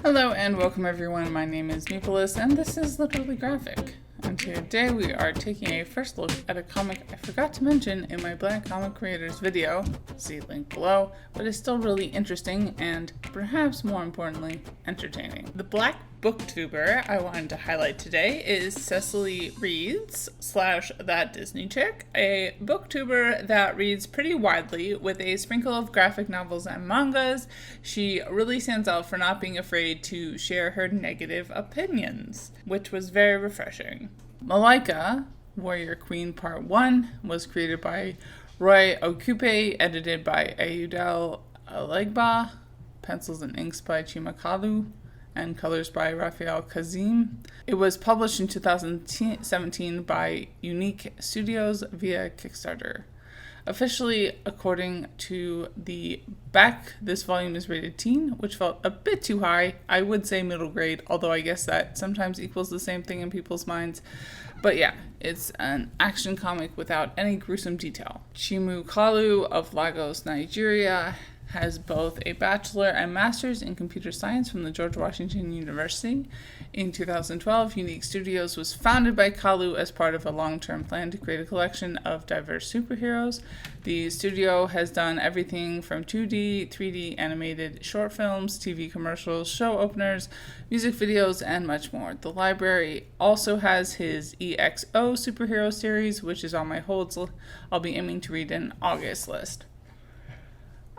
Hello and welcome everyone, my name is Nicholas and this is Literally Graphic. And today we are taking a first look at a comic I forgot to mention in my Black Comic Creators video, see link below, but it's still really interesting and perhaps more importantly, entertaining. The Black booktuber I wanted to highlight today is Cecily Reads / That Disney Chick, a booktuber that reads pretty widely with a sprinkle of graphic novels and mangas. She really stands out for not being afraid to share her negative opinions, which was very refreshing. Malika, Warrior Queen Part 1, was created by Roy Okupe, edited by Ayudel Alegba, pencils and inks by Chimakalu, and colors by Raphael Kazim. It was published in 2017 by YouNeek Studios via Kickstarter. Officially, according to the back, this volume is rated teen, which felt a bit too high. I would say middle grade, although I guess that sometimes equals the same thing in people's minds. But yeah, it's an action comic without any gruesome detail. Chimu Kalu of Lagos, Nigeria, has both a bachelor and master's in computer science from the George Washington University. In 2012, YouNeek Studios was founded by Kalu as part of a long-term plan to create a collection of diverse superheroes. The studio has done everything from 2D, 3D animated short films, TV commercials, show openers, music videos, and much more. The library also has his E.X.O superhero series, which is on my holds. I'll be aiming to read in August list.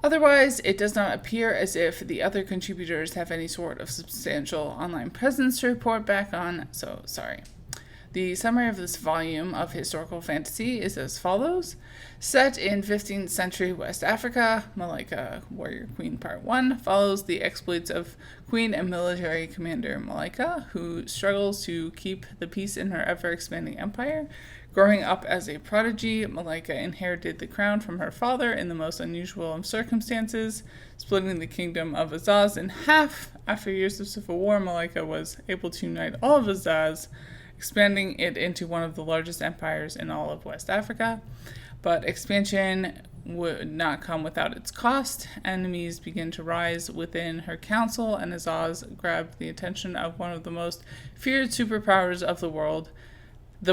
Otherwise, it does not appear as if the other contributors have any sort of substantial online presence to report back on, so sorry. The summary of this volume of historical fantasy is as follows. Set in 15th century West Africa, Malika, Warrior Queen Part 1 follows the exploits of Queen and military commander Malika, who struggles to keep the peace in her ever-expanding empire. Growing up as a prodigy, Malika inherited the crown from her father in the most unusual of circumstances, splitting the kingdom of Azzaz in half. After years of civil war, Malika was able to unite all of Azzaz, expanding it into one of the largest empires in all of West Africa. But expansion would not come without its cost. Enemies begin to rise within her council, and Azzaz grabbed the attention of one of the most feared superpowers of the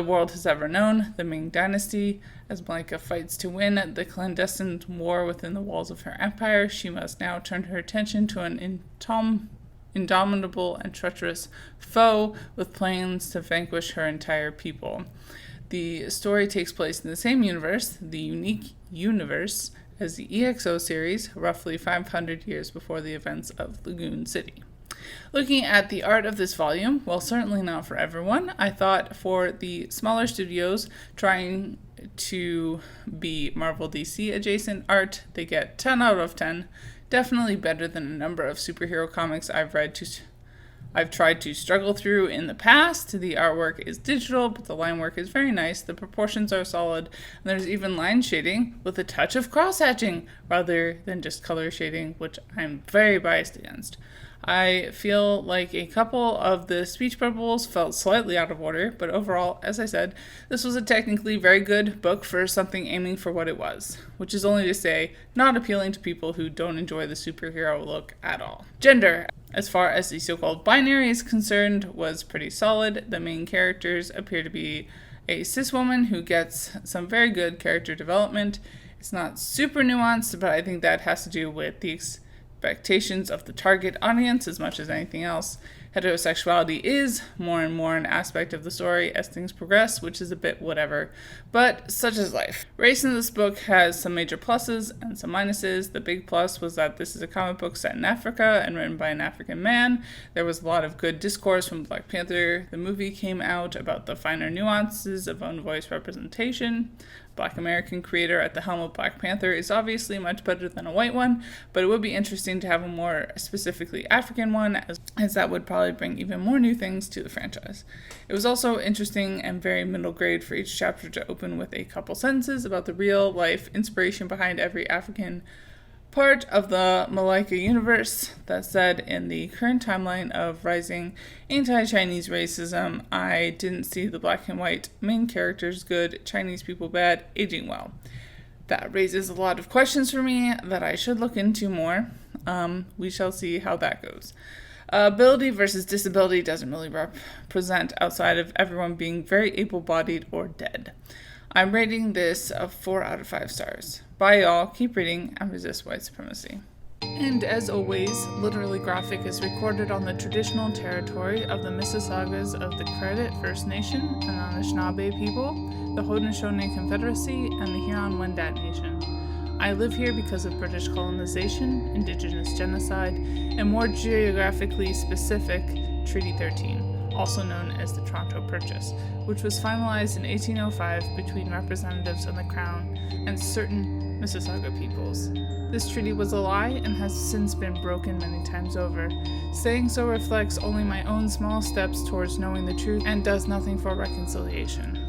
world has ever known, the Ming Dynasty. As Malika fights to win the clandestine war within the walls of her empire, she must now turn her attention to an indomitable and treacherous foe with plans to vanquish her entire people. The story takes place in the same universe, the YouNeek YouNiverse, as the E.X.O series, roughly 500 years before the events of Lagoon City. Looking at the art of this volume, well, certainly not for everyone. I thought for the smaller studios trying to be Marvel DC adjacent art, they get 10 out of 10. Definitely better than a number of superhero comics I've tried to struggle through in the past. The artwork is digital, but the line work is very nice. The proportions are solid, and there's even line shading with a touch of cross-hatching rather than just color shading, which I'm very biased against. I feel like a couple of the speech bubbles felt slightly out of order, but overall, as I said, this was a technically very good book for something aiming for what it was, which is only to say, not appealing to people who don't enjoy the superhero look at all. Gender, as far as the so-called binary is concerned, was pretty solid. The main characters appear to be a cis woman who gets some very good character development. It's not super nuanced, but I think that has to do with the expectations of the target audience as much as anything else. Heterosexuality is more and more an aspect of the story as things progress, which is a bit whatever, but such is life. Race in this book has some major pluses and some minuses. The big plus was that this is a comic book set in Africa and written by an African man. There was a lot of good discourse from Black Panther. The movie came out about the finer nuances of own voice representation. Black American creator at the helm of Black Panther is obviously much better than a white one, but it would be interesting to have a more specifically African one, as that would probably bring even more new things to the franchise. It was also interesting and very middle grade for each chapter to open with a couple sentences about the real life inspiration behind every African part of the Malika universe. That said, in the current timeline of rising anti-Chinese racism, I didn't see the black and white main characters good, Chinese people bad, aging well. That raises a lot of questions for me that I should look into more. We shall see how that goes. Ability versus disability doesn't really represent outside of everyone being very able-bodied or dead. I'm rating this a 4 out of 5 stars. Bye y'all, keep reading and resist white supremacy. And as always, Literally Graphic is recorded on the traditional territory of the Mississaugas of the Credit First Nation and Anishinaabe people, the Haudenosaunee Confederacy, and the Huron-Wendat Nation. I live here because of British colonization, Indigenous genocide, and more geographically specific, Treaty 13, also known as the Toronto Purchase, which was finalized in 1805 between representatives of the Crown and certain Mississauga peoples. This treaty was a lie and has since been broken many times over. Saying so reflects only my own small steps towards knowing the truth and does nothing for reconciliation.